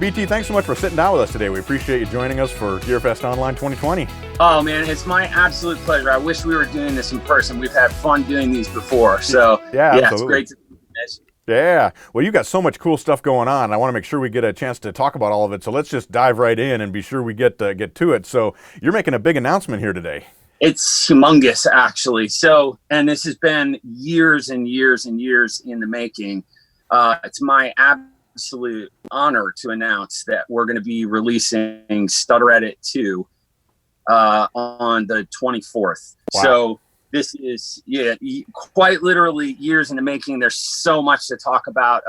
BT, thanks so much for sitting down with us today. We appreciate you joining us for GearFest Online 2020. Oh man, it's my absolute pleasure. I wish we were doing this in person. We've had fun doing these before. So yeah, it's great to do this. Yeah, well, you got so much cool stuff going on. I want to make sure we get a chance to talk about all of it. So let's just dive right in and be sure we get to it. So you're making a big announcement here today. It's humongous, actually. So, and this has been years and years and years in the making. It's my absolute honor to announce that we're going to be releasing Stutter Edit 2 on the 24th. Wow. So this is quite literally years in the making. There's so much to talk about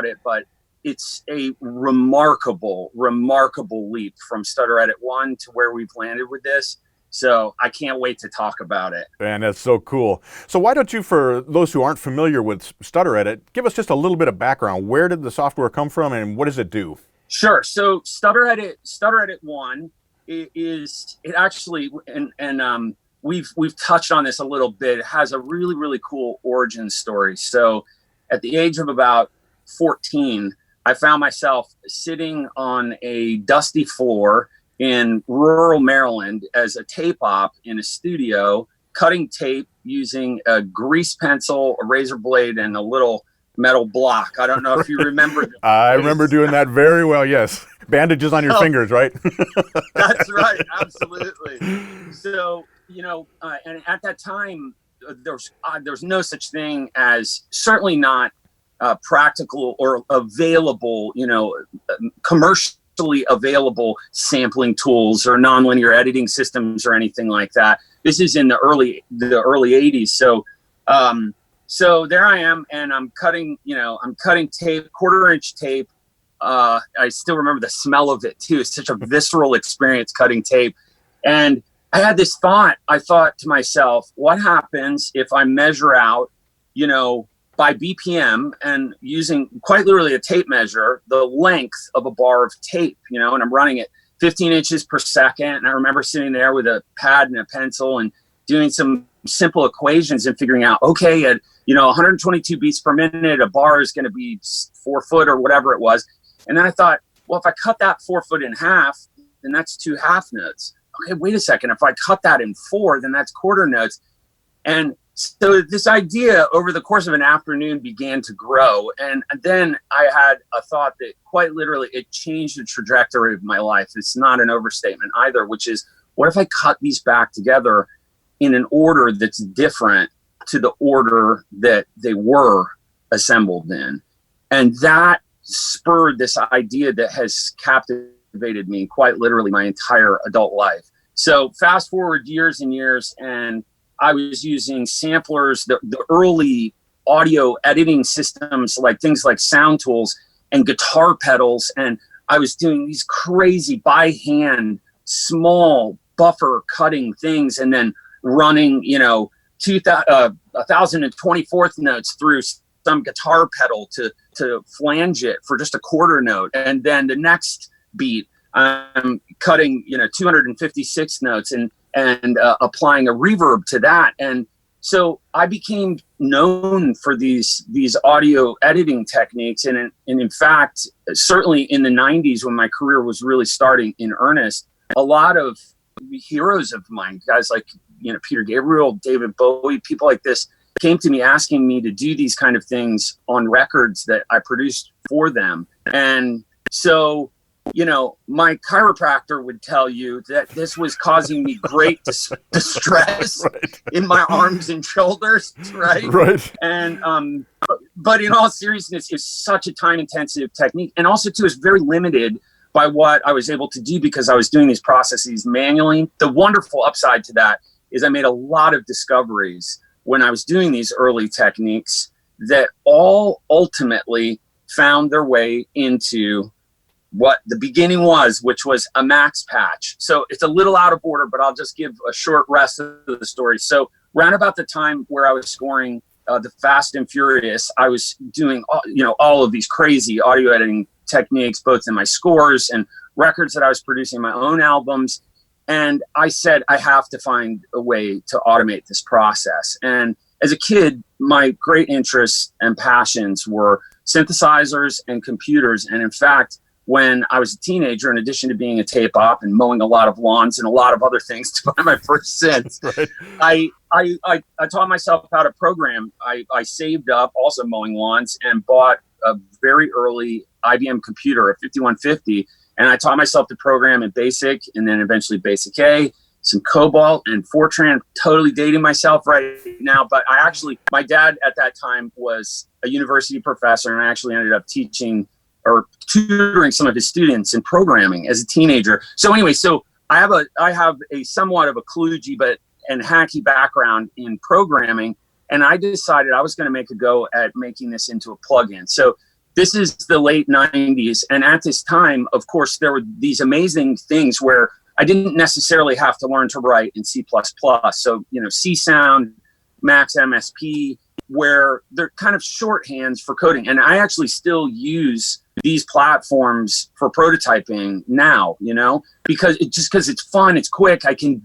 it, but it's a remarkable leap from Stutter Edit 1 to where we've landed with this. So I can't wait to talk about it. Man, that's so cool. So why don't you, for those who aren't familiar with Stutter Edit, give us just a little bit of background. Where did the software come from and what does it do? Sure. So Stutter Edit 1 is it actually, and we've touched on this a little bit. It has a really cool origin story. So at the age of about 14, I found myself sitting on a dusty floor in rural Maryland as a tape op in a studio, cutting tape using a grease pencil, a razor blade, and a little metal block. I don't know if you remember. I remember doing that very well, yes. Bandages on your fingers, right? That's right, absolutely. So, and at that time, there's no such thing as, certainly not practical or available, commercially available sampling tools or nonlinear editing systems or anything like that. This is in the early 80s. So there I am, and I'm cutting tape, 1/4-inch tape. I still remember the smell of it too. It's such a visceral experience cutting tape. And I had this thought. I thought to myself, what happens if I measure out, by BPM and using quite literally a tape measure, the length of a bar of tape, and I'm running it 15 inches per second. And I remember sitting there with a pad and a pencil and doing some simple equations and figuring out, okay, at 122 beats per minute, a bar is going to be 4 foot or whatever it was. And then I thought, well, if I cut that 4 foot in half, then that's 2 half notes. Okay, wait a second. If I cut that in 4, then that's quarter notes. And so this idea over the course of an afternoon began to grow. And then I had a thought that quite literally it changed the trajectory of my life. It's not an overstatement either, which is, what if I cut these back together in an order that's different to the order that they were assembled in? And that spurred this idea that has captivated me quite literally my entire adult life. So fast forward years and years, and I was using samplers, the early audio editing systems, like things like sound tools and guitar pedals. And I was doing these crazy by hand, small buffer cutting things, and then running, 1,024th notes through some guitar pedal to flange it for just a quarter note. And then the next beat, I'm cutting, 256 notes and applying a reverb to that. And so I became known for these audio editing techniques. And in fact, certainly in the 90s, when my career was really starting in earnest, a lot of heroes of mine, guys like, Peter Gabriel, David Bowie, people like this, came to me asking me to do these kind of things on records that I produced for them. And so, my chiropractor would tell you that this was causing me great distress right. in my arms and shoulders, right? Right. And but in all seriousness, it's such a time-intensive technique, and also too, it's very limited by what I was able to do because I was doing these processes manually. The wonderful upside to that is I made a lot of discoveries when I was doing these early techniques that all ultimately found their way into what the beginning was, which was a max patch. So it's a little out of order, but I'll just give a short rest of the story. So around about the time where I was scoring the Fast and Furious, I was doing all of these crazy audio editing techniques, both in my scores and records that I was producing, my own albums. And I said, I have to find a way to automate this process. And as a kid, my great interests and passions were synthesizers and computers. And in fact, when I was a teenager, in addition to being a tape op and mowing a lot of lawns and a lot of other things to buy my first synths, right. I taught myself how to program. I saved up also mowing lawns and bought a very early IBM computer, a 5150, and I taught myself to program in BASIC and then eventually BASIC A, some COBOL and Fortran. Totally dating myself right now, but my dad at that time was a university professor, and I actually ended up teaching or tutoring some of his students in programming as a teenager. So anyway, I have a somewhat of a kludgy and hacky background in programming, and I decided I was going to make a go at making this into a plugin. So this is the late 90s, and at this time, of course, there were these amazing things where I didn't necessarily have to learn to write in C++. So, C Sound, Max MSP, where they're kind of shorthands for coding. And I actually still use these platforms for prototyping now, because it's fun, it's quick. I can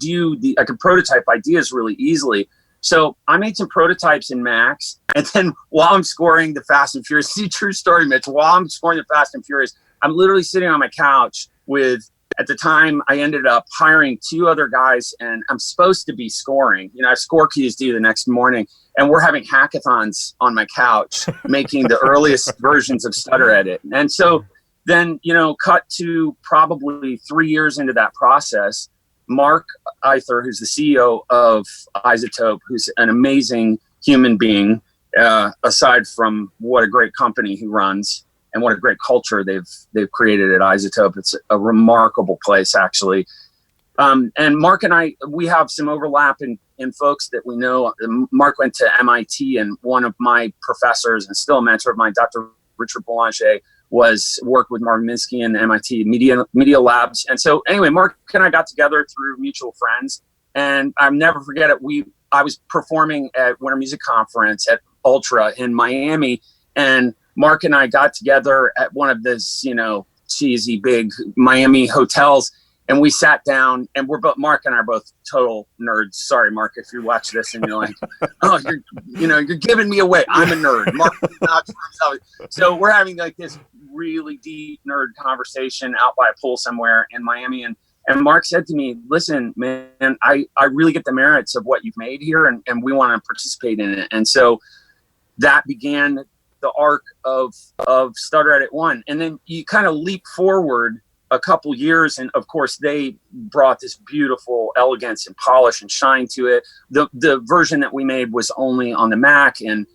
prototype ideas really easily. So I made some prototypes in Max, and then while I'm scoring the Fast and Furious, see, true story, Mitch, while I'm scoring the Fast and Furious, I'm literally sitting on my couch with, at the time, I ended up hiring 2 other guys, and I'm supposed to be scoring. I have score keys due the next morning, and we're having hackathons on my couch, making the earliest versions of Stutter Edit. And so then, cut to probably 3 years into that process, Mark Either, who's the CEO of iZotope, who's an amazing human being, aside from what a great company he runs and what a great culture they've created at iZotope. It's a remarkable place, actually. And Mark and I, we have some overlap in folks that we know. Mark went to MIT, and one of my professors and still a mentor of mine, Dr. Richard Boulanger, worked with Marvin Minsky in MIT Media Labs. And so anyway, Mark and I got together through mutual friends, and I'll never forget it. I was performing at Winter Music Conference at Ultra in Miami, and Mark and I got together at one of those, cheesy big Miami hotels, and we sat down, and Mark and I are both total nerds. Sorry, Mark, if you watch this and you're like, oh, you're giving me away. I'm a nerd. Mark is not for himself. So we're having like this really deep nerd conversation out by a pool somewhere in Miami, and Mark said to me, listen, man, I really get the merits of what you've made here, and we want to participate in it. And so that began the arc of Stutter Edit 1. And then you kind of leap forward a couple years, and of course they brought this beautiful elegance and polish and shine to it. The version that we made was only on the Mac, and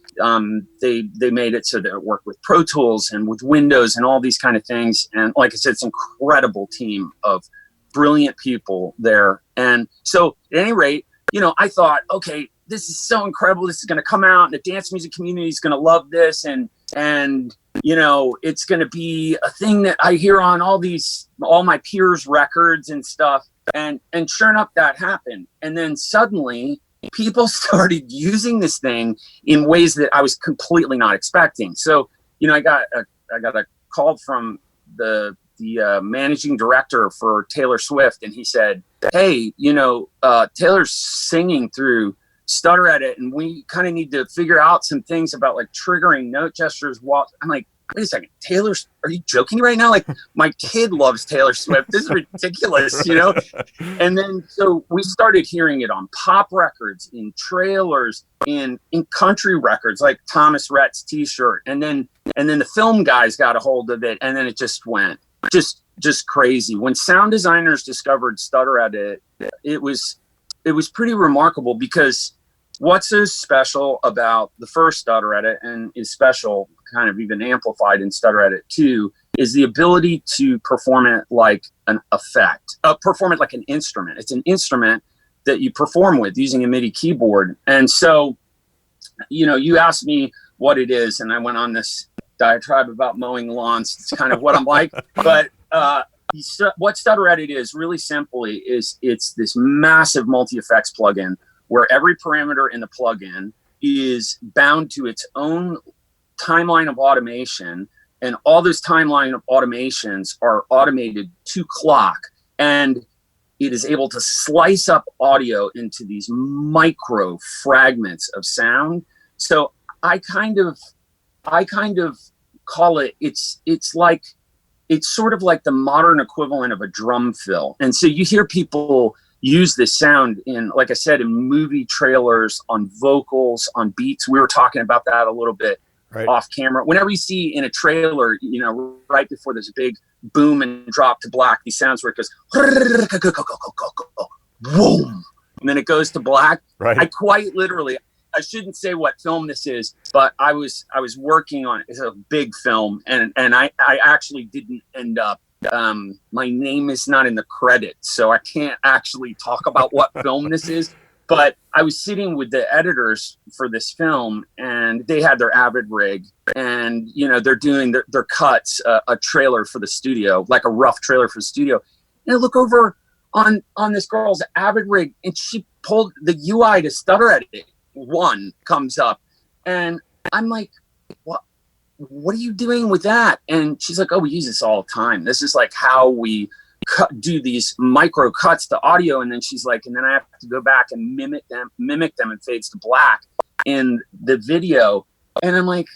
they made it so that it worked with Pro Tools and with Windows and all these kind of things. And like I said, it's an incredible team of brilliant people there. And so at any rate, I thought, okay, this is so incredible. This is going to come out, and the dance music community is going to love this. And it's going to be a thing that I hear on all my peers' records and stuff. And sure enough, that happened. And then suddenly people started using this thing in ways that I was completely not expecting. So, I got a call from the managing director for Taylor Swift, and he said, hey, Taylor's singing through Stutter Edit, and we kind of need to figure out some things about like triggering note gestures. I'm like, wait a second, are you joking right now? Like, my kid loves Taylor Swift. This is ridiculous, And then so we started hearing it on pop records, in trailers, in country records, like Thomas Rhett's T-shirt, and then the film guys got a hold of it, and then it just went just crazy. When sound designers discovered Stutter Edit, it was pretty remarkable, because what's so special about the first Stutter Edit, and is special, kind of even amplified in Stutter Edit 2, is the ability to perform it like an effect, perform it like an instrument. It's an instrument that you perform with using a MIDI keyboard. And so, you asked me what it is, and I went on this diatribe about mowing lawns. It's kind of what I'm like. But what Stutter Edit is, really simply, is it's this massive multi-effects plugin where every parameter in the plugin is bound to its own timeline of automation, and all those timeline of automations are automated to clock, and it is able to slice up audio into these micro fragments of sound. So I kind of call it's like it's sort of like the modern equivalent of a drum fill. And so you hear people use this sound in, like I said, in movie trailers, on vocals, on beats. We were talking about that a little bit off camera. Whenever you see in a trailer, you know, right before there's a big boom and drop to black, these sounds where it goes, boom, and then it goes to black. Right. I quite literally, I shouldn't say what film this is, but I was working on it. It's a big film, and I actually didn't end up. My name is not in the credits, so I can't actually talk about what film this is. But I was sitting with the editors for this film, and they had their Avid rig, and you know they're doing their cuts, a trailer for the studio, like a rough trailer for the studio. And I look over on this girl's Avid rig, and she pulled the UI to Stutter Edit 1 comes up, and I'm like, what are you doing with that? And she's like, oh, we use this all the time. This is like how we do these micro cuts to audio. And then she's like, and then I have to go back and mimic them and fades to black in the video. And I'm like,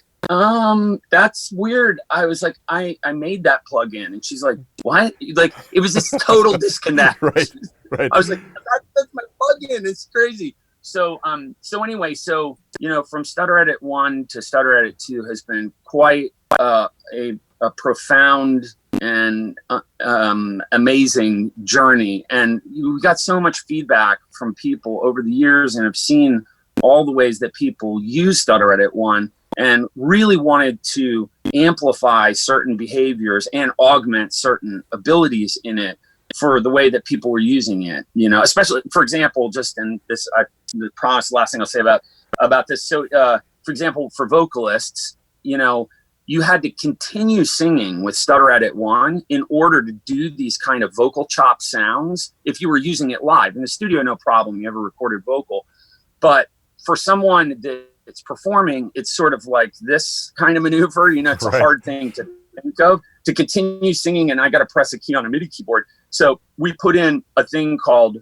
that's weird. I was like, I made that plugin. And she's like, what? Like, it was this total disconnect. Right. I was like, that's my plugin. It's crazy. So anyway, you know, from Stutter Edit 1 to Stutter Edit 2 has been quite a profound and amazing journey. And we got so much feedback from people over the years, and have seen all the ways that people use Stutter Edit 1 and really wanted to amplify certain behaviors and augment certain abilities in it for the way that people were using it, you know, especially, for example, just in this, I promise the last thing I'll say about this. So, for example, for vocalists, you know, you had to continue singing with Stutter Edit 1 in order to do these kind of vocal chop sounds. If you were using it live in the studio, no problem, you have a recorded vocal. But for someone that's performing, it's sort of like this kind of maneuver, you know, it's a hard thing to think of, to continue singing, and I got to press a key on a MIDI keyboard. So we put in a thing called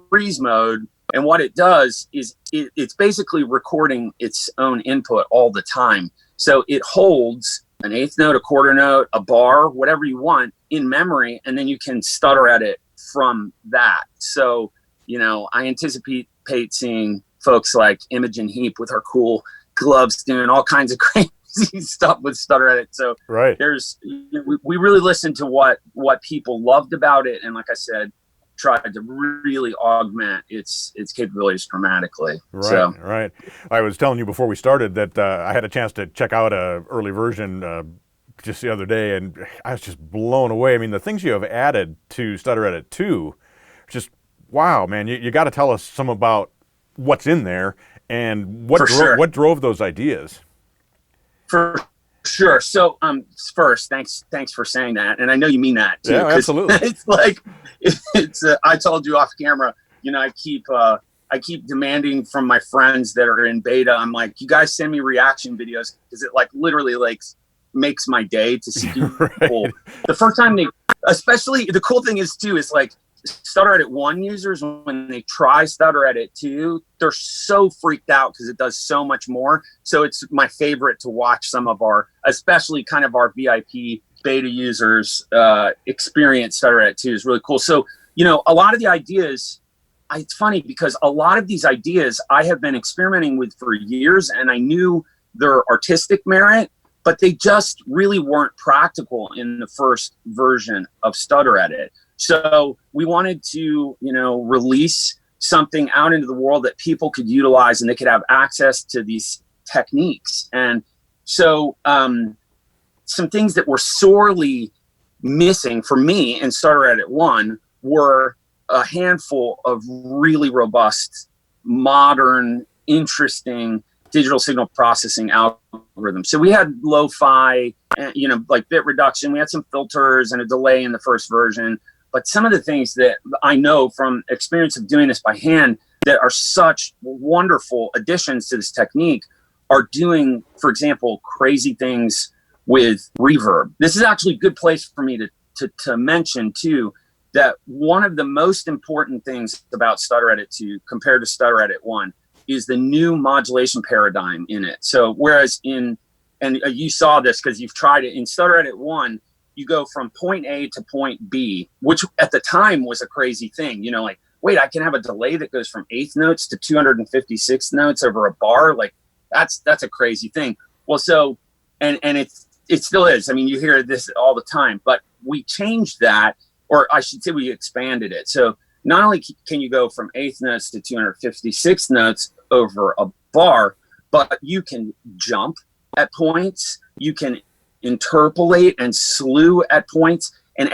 freeze mode, and what it does is it's basically recording its own input all the time. So it holds an eighth note, a quarter note, a bar, whatever you want in memory, and then you can stutter edit from that. So, you know, I anticipate seeing folks like Imogen Heap with her cool gloves doing all kinds of crazy stuff with Stutter Edit. So there's, we really listened to what people loved about it, and like I said, tried to really augment its capabilities dramatically. Right. I was telling you before we started that I had a chance to check out a early version just the other day, and I was just blown away. I mean, the things you have added to Stutter Edit 2, just wow, man. You got to tell us some about what's in there and what drove those ideas. For sure. So, first, thanks for saying that, and I know you mean that too. Yeah, absolutely. It's like I told you off camera. You know, I keep demanding from my friends that are in beta. I'm like, you guys send me reaction videos, because it like literally like makes my day to see people. The first time especially the cool thing is too is like Stutter Edit 1 users, when they try Stutter Edit 2, they're so freaked out because it does so much more. So it's my favorite to watch some of our, especially kind of our VIP beta users experience Stutter Edit 2 is really cool. So, you know, a lot of the ideas, it's funny because a lot of these ideas I have been experimenting with for years, and I knew their artistic merit, but they just really weren't practical in the first version of Stutter Edit. So we wanted to, you know, release something out into the world that people could utilize, and they could have access to these techniques. And so some things that were sorely missing for me in Stutter Edit 1 were a handful of really robust, modern, interesting digital signal processing algorithms. So we had lo-fi, you know, like bit reduction. We had some filters and a delay in the first version. But some of the things that I know from experience of doing this by hand that are such wonderful additions to this technique are doing, for example, crazy things with reverb. This is actually a good place for me to mention too, that one of the most important things about Stutter Edit 2 compared to Stutter Edit 1 is the new modulation paradigm in it. So whereas and you saw this because you've tried it, in Stutter Edit 1, you go from point A to point B, which at the time was a crazy thing. Like, wait, I can have a delay that goes from eighth notes to 256 notes over a bar. Like that's a crazy thing. Well, so, and it still is. I mean, you hear this all the time, but we changed that, or I should say we expanded it. So not only can you go from eighth notes to 256 notes over a bar, but you can jump at points, you can interpolate and slew at points, and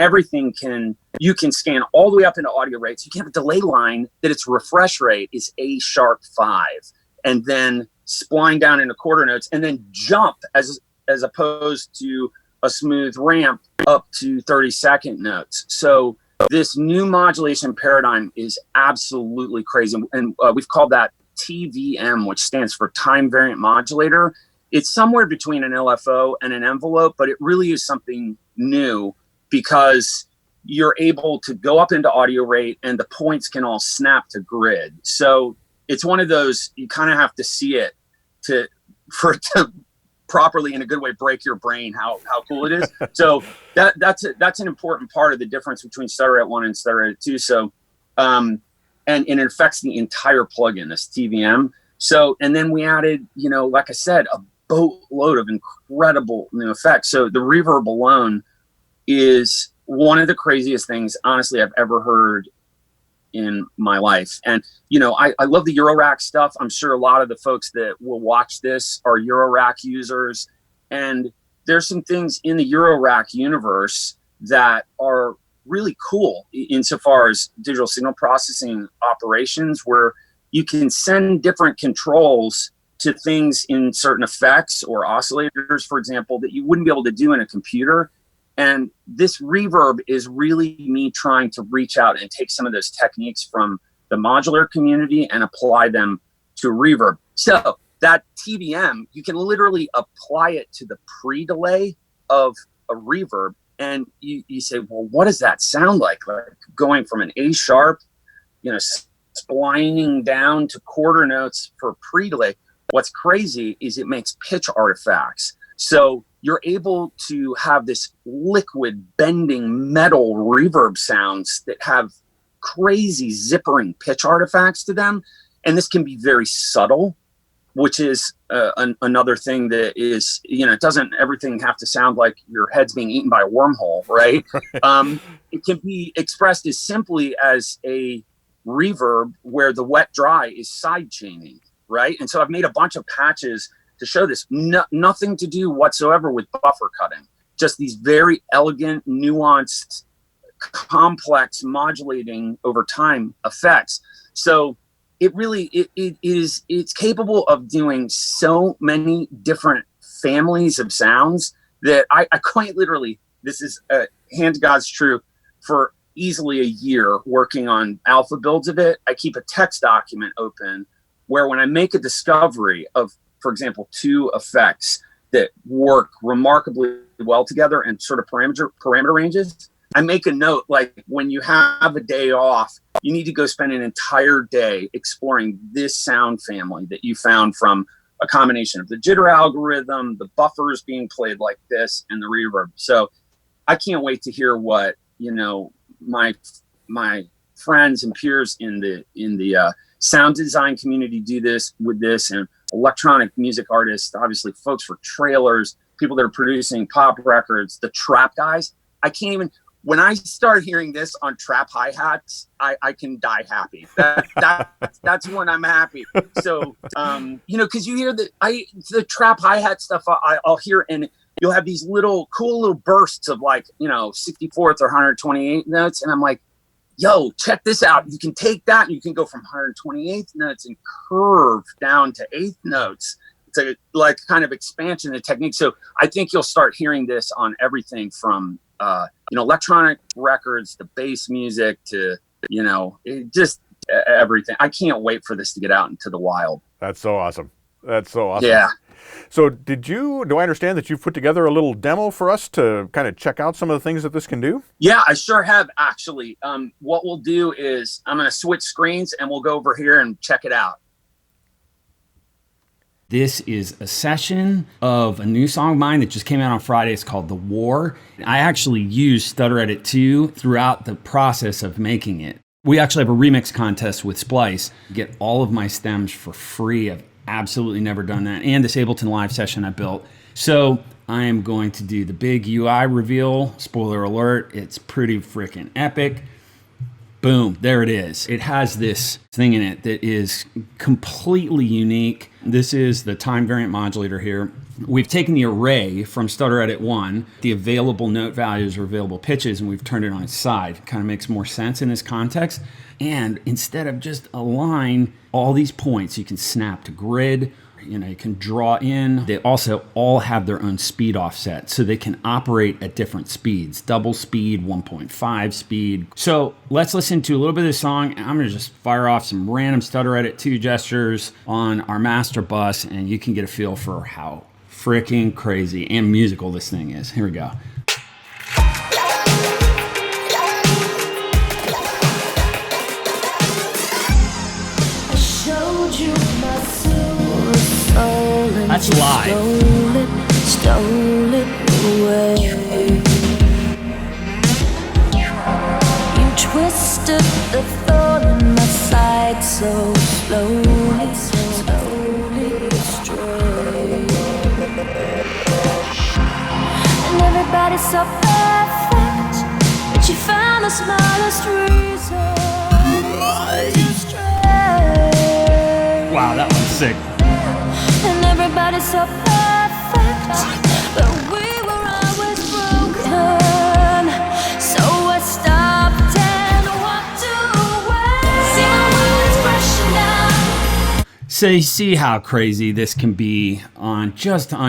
you can scan all the way up into audio rates. You can have a delay line that its refresh rate is A#5, and then spline down into quarter notes, and then jump as opposed to a smooth ramp up to 30-second notes. So this new modulation paradigm is absolutely crazy, and we've called that TVM, which stands for time variant modulator. It's somewhere between an LFO and an envelope, but it really is something new because you're able to go up into audio rate and the points can all snap to grid. So it's one of those, you kind of have to see it for it to properly, in a good way, break your brain how cool it is. So that's an important part of the difference between Stutter at 1 and Stutter at 2. So and it affects the entire plugin, this TVM. So, and then we added, like I said, a boatload of incredible new effects. So the reverb alone is one of the craziest things, honestly, I've ever heard in my life. And, I love the Eurorack stuff. I'm sure a lot of the folks that will watch this are Eurorack users. And there's some things in the Eurorack universe that are really cool insofar as digital signal processing operations, where you can send different controls to things in certain effects or oscillators, for example, that you wouldn't be able to do in a computer. And this reverb is really me trying to reach out and take some of those techniques from the modular community and apply them to reverb. So that TVM, you can literally apply it to the pre-delay of a reverb. And you say, well, what does that sound like? Like going from an A sharp, splining down to quarter notes for pre-delay. What's crazy is it makes pitch artifacts. So you're able to have this liquid bending metal reverb sounds that have crazy zippering pitch artifacts to them. And this can be very subtle, which is another thing that is, it doesn't everything have to sound like your head's being eaten by a wormhole, right? It can be expressed as simply as a reverb where the wet dry is side chaining, right? And so I've made a bunch of patches to show this. Nothing to do whatsoever with buffer cutting, just these very elegant, nuanced, complex modulating over time effects. So it's capable of doing so many different families of sounds that I quite literally, this is hand to God's truth, for easily a year working on alpha builds of it. I keep a text document open where when I make a discovery of, for example, 2 effects that work remarkably well together and sort of parameter ranges, I make a note, like when you have a day off, you need to go spend an entire day exploring this sound family that you found from a combination of the jitter algorithm, the buffers being played like this, and the reverb. So I can't wait to hear what, my friends and peers in the sound design community do with this, and electronic music artists, obviously folks for trailers, people that are producing pop records, the trap guys. I can't even, when I start hearing this on trap hi-hats, I can die happy. That's when I'm happy. So, because you hear the trap hi-hat stuff, I'll hear, and you'll have these cool little bursts of 64th or 128th notes. And I'm like, yo, check this out. You can take that and you can go from 128th notes and curve down to 8th notes. It's a kind of expansion of technique. So I think you'll start hearing this on everything from electronic records to bass music to just everything. I can't wait for this to get out into the wild. That's so awesome. Yeah. So do I understand that you've put together a little demo for us to kind of check out some of the things that this can do? Yeah, I sure have, actually. What we'll do is I'm going to switch screens and we'll go over here and check it out. This is a session of a new song of mine that just came out on Friday. It's called The War. I actually used Stutter Edit 2 throughout the process of making it. We actually have a remix contest with Splice. Get all of my stems for free. I've absolutely never done that. And this Ableton Live session I built. So I am going to do the big UI reveal. Spoiler alert, it's pretty freaking epic. Boom, there it is. It has this thing in it that is completely unique. This is the time variant modulator here. We've taken the array from Stutter Edit 1, the available note values or available pitches, and we've turned it on its side. It kind of makes more sense in this context. And instead of just align all these points, you can snap to grid. You can draw in. They also all have their own speed offset, so they can operate at different speeds, double speed, 1.5 speed. So let's listen to a little bit of the song. I'm gonna just fire off some random Stutter Edit 2 gestures on our master bus, and you can get a feel for how freaking crazy and musical this thing is. Here we go. That's live. Stole it away. You twisted the thorn in my side so slowly astray. And everybody's so perfect, but you found the smallest reason to stray. Wow, that one's sick. And everybody's so perfect, but we were always broken. So I stopped and walked away. See my world expression now. So you see how crazy this can be on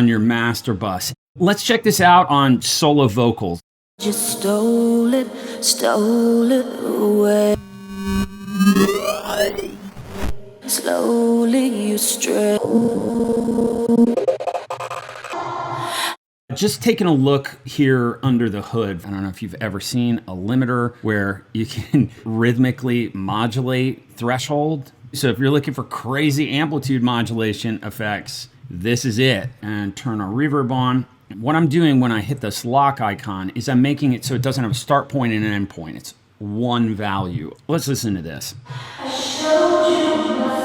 your master bus. Let's check this out on solo vocals. Just stole it away. Slowly you stray. Just taking a look here under the hood. I don't know if you've ever seen a limiter where you can rhythmically modulate threshold. So if you're looking for crazy amplitude modulation effects, this is it. And turn our reverb on. What I'm doing when I hit this lock icon is I'm making it so it doesn't have a start point and an end point. It's one value. Let's listen to this. I showed you my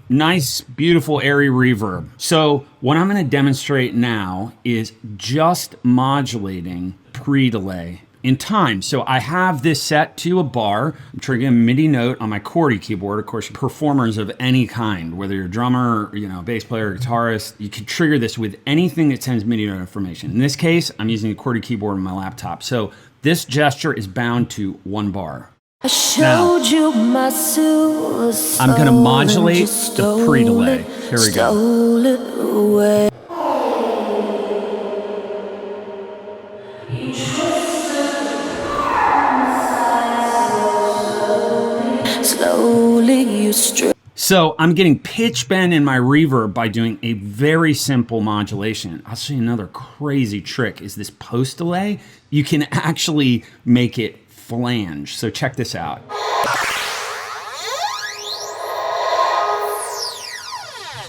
nice, beautiful, airy reverb. So what I'm going to demonstrate now is just modulating pre-delay in time. So I have this set to a bar. I'm triggering a MIDI note on my QWERTY keyboard. Of course, performers of any kind, whether you're a drummer, bass player, guitarist, you can trigger this with anything that sends MIDI note information. In this case, I'm using a QWERTY keyboard on my laptop. So this gesture is bound to one bar. Now, I'm going to modulate the pre-delay. Here we go. So I'm getting pitch bend in my reverb by doing a very simple modulation. I'll show you another crazy trick is this post delay. You can actually make it flange. So check this out.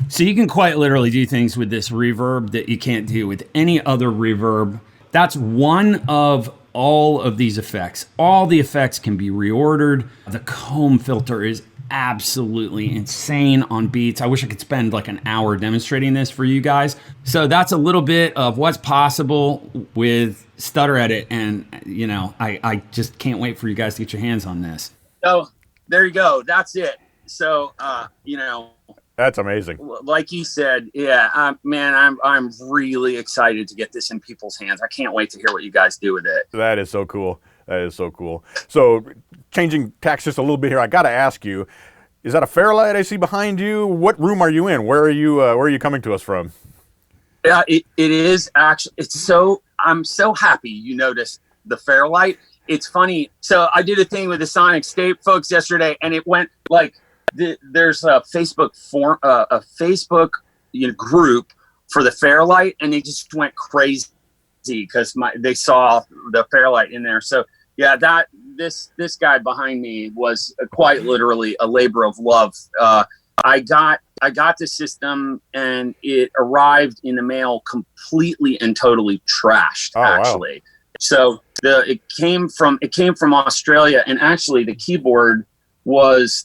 So you can quite literally do things with this reverb that you can't do with any other reverb. That's one of all of these effects. All the effects can be reordered. The comb filter is absolutely insane on beats. I wish I could spend like an hour demonstrating this for you guys. So that's a little bit of what's possible with Stutter Edit, and I just can't wait for you guys to get your hands on this. So there you go. That's it. So that's amazing. Like you said, yeah, man, I'm really excited to get this in people's hands. I can't wait to hear what you guys do with it. That is so cool. That is so cool. So changing tacks just a little bit here, I got to ask you, is that a Fairlight I see behind you? What room are you in? Where are you coming to us from? Yeah, it is actually. I'm so happy you noticed the Fairlight. It's funny. So I did a thing with the Sonic State folks yesterday, and it went like there's a Facebook group for the Fairlight, and they just went crazy because they saw the Fairlight in there. So Yeah, this guy behind me was quite literally a labor of love. I got the system, and it arrived in the mail completely and totally trashed. Actually, wow. So it came from Australia, and actually the keyboard was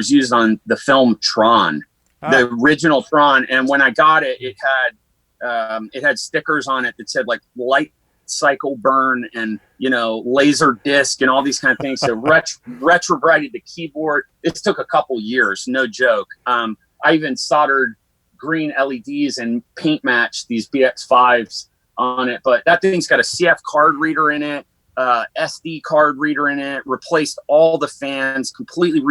used on the film Tron, the original Tron. And when I got it, it had stickers on it that said like light cycle burn and laser disc and all these kind of things. So retrobrighted the keyboard. This took a couple years, no joke. I even soldered green LEDs and paint matched these BX5s on it. But that thing's got a CF card reader in it, SD card reader in it, replaced all the fans, completely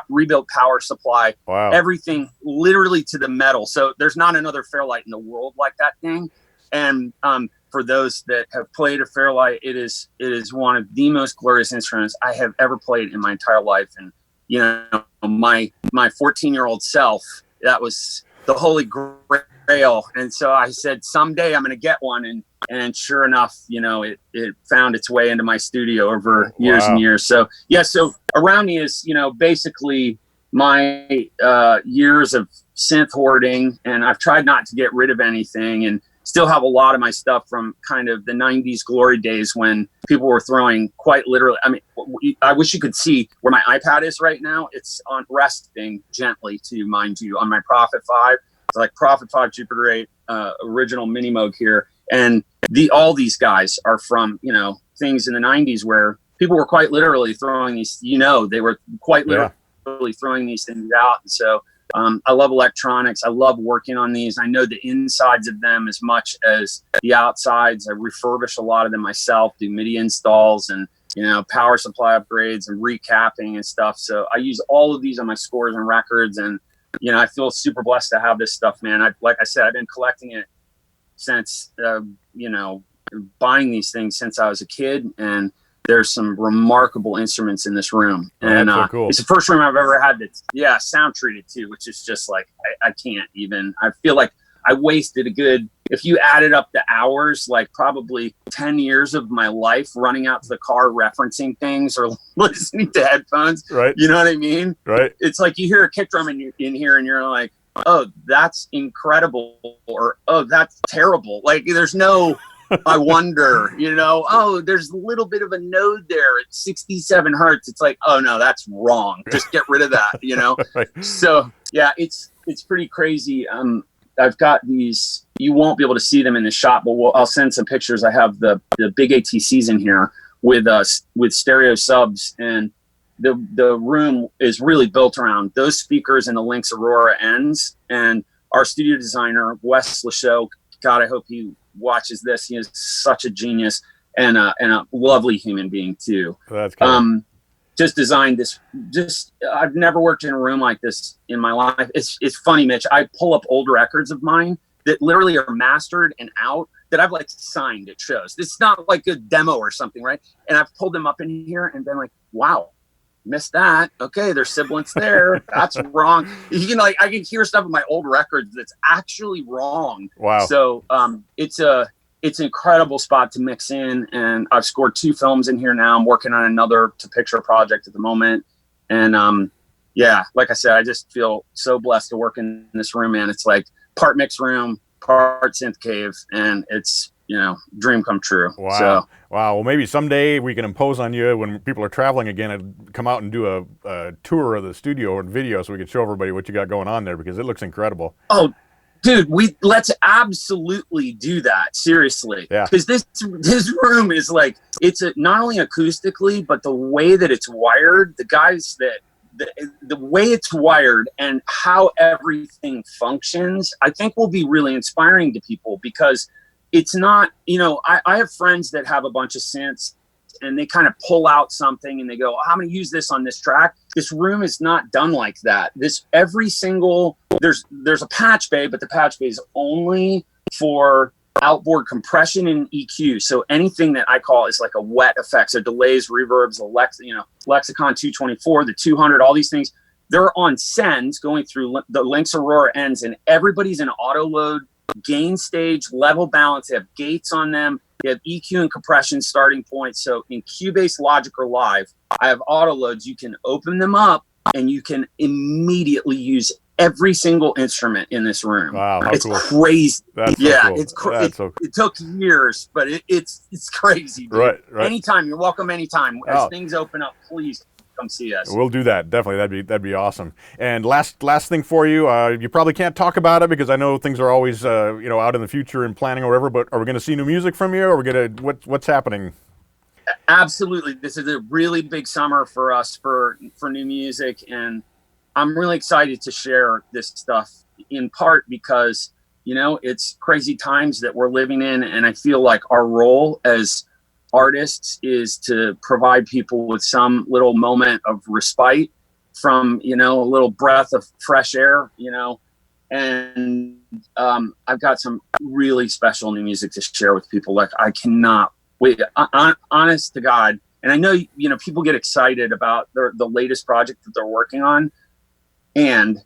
rebuilt power supply. Wow. Everything literally to the metal. So there's not another Fairlight in the world like that thing. And for those that have played a Fairlight, it is one of the most glorious instruments I have ever played in my entire life. And my 14-year-old self, that was the holy grail. And so I said, someday I'm going to get one. And sure enough, it found its way into my studio over years and years. So yeah, so around me is basically my years of synth hoarding, and I've tried not to get rid of anything, and still have a lot of my stuff from kind of the 90s glory days when people were throwing quite literally. I mean, I wish you could see where my iPad is right now. It's on resting gently, to mind you, on my Prophet 5. It's like Prophet 5 Jupiter 8 original mini Moog here. And all these guys are from, things in the 90s where people were quite literally throwing these, they were quite literally throwing these things out. And so I love electronics. I love working on these. I know the insides of them as much as the outsides. I refurbish a lot of them myself, do MIDI installs and, power supply upgrades and recapping and stuff. So I use all of these on my scores and records. And, I feel super blessed to have this stuff, man. Like I said, I've been collecting it since, buying these things since I was a kid. And there's some remarkable instruments in this room. And so cool. It's the first room I've ever had that's sound treated too, which is just like, I can't even, I feel like I wasted if you added up the hours, like probably 10 years of my life running out to the car, referencing things or listening to headphones. Right. You know what I mean? Right. It's like you hear a kick drum in here and you're like, oh, that's incredible. Or, oh, that's terrible. Like there's no, I wonder, there's a little bit of a node there at 67 hertz. It's like, oh no, that's wrong. Just get rid of that, Right. So yeah, it's pretty crazy. I've got these, you won't be able to see them in the shop, but I'll send some pictures. I have the big ATCs in here with stereo subs, and the room is really built around those speakers and the Lynx Aurora ends. And our studio designer, Wes Lachaux, God, I hope he watches this. He is such a genius and a lovely human being too. That's cool. Just designed this. I've never worked in a room like this in my life. It's funny, Mitch. I pull up old records of mine that literally are mastered and out that I've like signed at shows. It's not like a demo or something, right? And I've pulled them up in here and been like, wow, missed that. Okay, there's sibilants there. That's wrong. I can hear stuff in my old records that's actually wrong. Wow. So it's an incredible spot to mix in, and I've scored 2 films in here now. I'm working on another to picture project at the moment. And like I said, I just feel so blessed to work in this room, man. It's like part mix room, part synth cave, and it's dream come true. Wow. So, wow. Well, maybe someday we can impose on you when people are traveling again and come out and do a tour of the studio or video so we can show everybody what you got going on there, because it looks incredible. Oh, dude, let's absolutely do that. Seriously. Yeah. Because this room is like, it's not only acoustically, but the way that it's wired, the way it's wired and how everything functions, I think will be really inspiring to people, because it's not, I have friends that have a bunch of synths and they kind of pull out something and they go, I'm going to use this on this track. This room is not done like that. There's a patch bay, but the patch bay is only for outboard compression and EQ. So anything that I call is like a wet effect. So delays, reverbs, Lexicon 224, the 200, all these things, they're on sends going through the Lynx Aurora ends, and everybody's in auto load, gain stage, level balance. They have gates on them. We have EQ and compression starting points. So in Cubase, Logic, or Live, I have auto loads. You can open them up and you can immediately use every single instrument in this room. Wow, it's cool. Crazy. That's yeah, so cool. it's crazy. It took years, but it's crazy, dude. Right. Anytime, you're welcome anytime. As things open up, please come see us. We'll do that. Definitely. That'd be awesome. And last thing for you, you probably can't talk about it because I know things are always out in the future and planning or whatever, but are we going to see new music from you? Or are we going to what's happening? Absolutely. This is a really big summer for us for new music, and I'm really excited to share this stuff, in part because, it's crazy times that we're living in. And I feel like our role as artists is to provide people with some little moment of respite from, a little breath of fresh air, and I've got some really special new music to share with people. Like, I cannot wait, honest to God. And I know, people get excited about the latest project that they're working on. And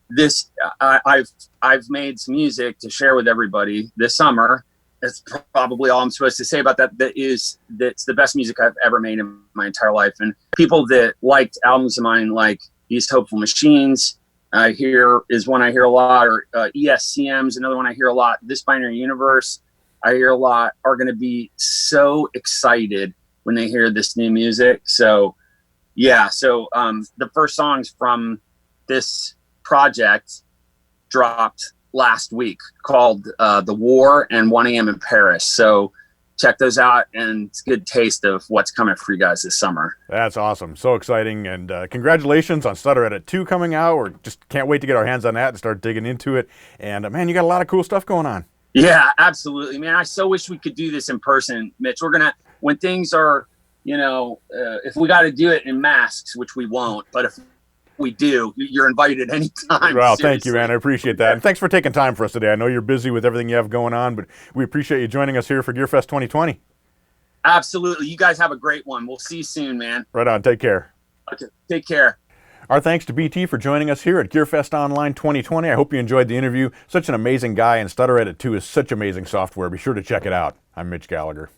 this, I've made some music to share with everybody this summer. That's probably all I'm supposed to say about that. That's the best music I've ever made in my entire life. And people that liked albums of mine, like These Hopeful Machines, is one I hear a lot, or ESCM's another one I hear a lot. This Binary Universe, I hear a lot, are going to be so excited when they hear this new music. So, yeah. So the first songs from this project dropped last week, called The War and 1 a.m. in Paris. So check those out, and it's a good taste of what's coming for you guys this summer. That's awesome. So exciting. And congratulations on Stutter Edit 2 coming out. We're just can't wait to get our hands on that and start digging into it. And man, you got a lot of cool stuff going on. Yeah, absolutely, man. I so wish we could do this in person, Mitch. We're gonna, when things are, if we got to do it in masks, which we won't, but if we do, you're invited anytime. Well, seriously. Thank you, man. I appreciate that. And thanks for taking time for us today. I know you're busy with everything you have going on, but we appreciate you joining us here for GearFest 2020. Absolutely. You guys have a great one. We'll see you soon, man. Right on. Take care. Okay. Take care. Our thanks to BT for joining us here at GearFest Online 2020. I hope you enjoyed the interview. Such an amazing guy, and Stutter Edit 2 is such amazing software. Be sure to check it out. I'm Mitch Gallagher.